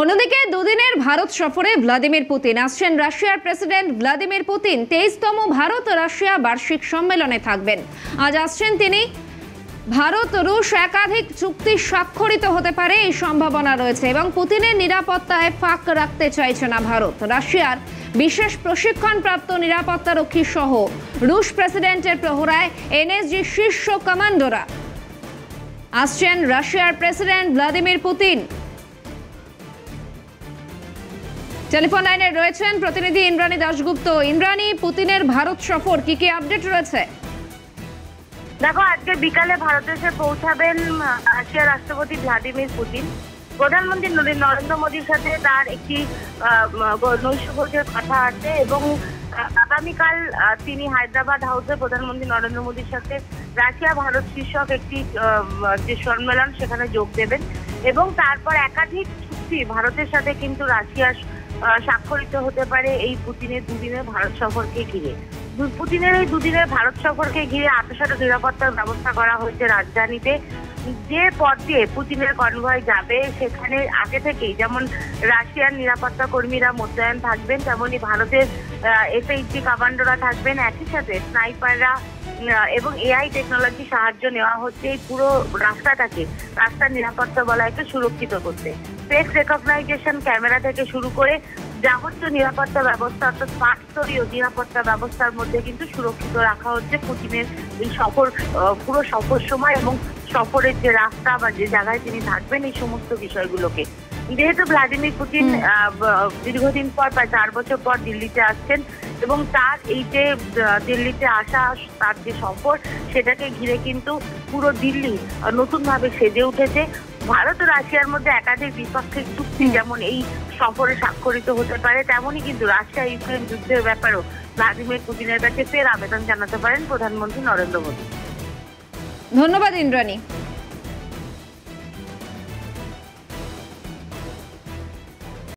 অন্যদিকে দুদিনের ভারত সফরে ভ্লাদিমির পুতিন আসছেন। রাশিয়ার প্রেসিডেন্ট ভ্লাদিমির পুতিন 23তম ভারত রাশিয়া বার্ষিক সম্মেলনে থাকবেন। আজ আসছেন তিনি। ভারত রুশ একাধিক চুক্তি স্বাক্ষরিত হতে পারে এই সম্ভাবনা রয়েছে এবং পুতিনের নিরাপত্তায় ফাঁক রাখতে চাইছে না ভারত। রাশিয়ার বিশেষ প্রশিক্ষণপ্রাপ্ত নিরাপত্তারক্ষী সহ রুশ প্রেসিডেন্টের প্রহরায় এনএসজি শীর্ষ কমান্ডোরা আসছেন রাশিয়ার প্রেসিডেন্ট ভ্লাদিমির পুতিন। টেলিফোন লাইনে রয়েছেন প্রতিনিধি ইন্দ্রাণী দাশগুপ্ত। ইন্দ্রাণী, পুতিনের ভারত সফর কি কি আপডেট রয়েছে? দেখো, আজকে বিকালে ভারতে এসে পৌঁছাবেন রাশিয়ার রাষ্ট্রপতি ভ্লাদিমির পুতিন। প্রধানমন্ত্রী নরেন্দ্র মোদীর সাথে তার একটি নৈশভোজের কথা আছে এবং আগামীকাল তিনি হায়দ্রাবাদ হাউসে প্রধানমন্ত্রী নরেন্দ্র মোদীর সাথে রাশিয়া ভারত শীর্ষক একটি যে সম্মেলন সেখানে যোগ দেবেন এবং তারপর একাধিক চুক্তি ভারতের সাথে কিন্তু রাশিয়ার স্বাক্ষরিত হতে পারে এই পুতিনের দুদিনের ভারত সফরকে ঘিরে। পুতিনের এই দুদিনের ভারত সফরকে ঘিরে আঁটসাঁট নিরাপত্তার ব্যবস্থা করা হয়েছে রাজধানীতে। যে পথ দিয়ে পুতিনের কনভয় যাবে সেখানে আগে থেকেই যেমন রাশিয়ার নিরাপত্তা কর্মীরা মোতায়েন থাকবেন, তেমনি ভারতের এসএইচজি কমান্ডোরা থাকবেন। একই সাথে স্নাইপাররা এবং এআই টেকনোলজি সাহায্য নেওয়া হচ্ছে এই পুরো রাস্তার নিরাপত্তা বলয়কে সুরক্ষিত করতে। ফেস রেকগনাইজেশন ক্যামেরা থেকে শুরু করে যাবতীয় নিরাপত্তা ব্যবস্থা অর্থাৎ স্মার্ট স্তরীয় নিরাপত্তা ব্যবস্থার মধ্যে কিন্তু সুরক্ষিত রাখা হচ্ছে পুতিনের এই পুরো সফর সময় এবং সফরের যে রাস্তা বা যে জায়গায় তিনি থাকবেন এই সমস্ত বিষয়গুলোকে। যেহেতু ভ্লাদিমির পুতিন দীর্ঘদিন পর প্রায় 4 বছর পর দিল্লিতে আসছেন এবং তার এই যে দিল্লিতে আসা তার যে সফর সেটাকে ঘিরে কিন্তু পুরো দিল্লি নতুনভাবে সেজে উঠেছে। ভারত ও রাশিয়ার মধ্যে একাধিক দ্বিপাক্ষিক চুক্তি যেমন এই সফরে স্বাক্ষরিত হতে পারে, তেমনই কিন্তু রাশিয়া ইউক্রেন যুদ্ধের ব্যাপারেও ভ্লাদিমির পুতিনের কাছে ফের আবেদন জানাতে পারেন প্রধানমন্ত্রী নরেন্দ্র মোদী। ধন্যবাদ ইন্দ্রাণী।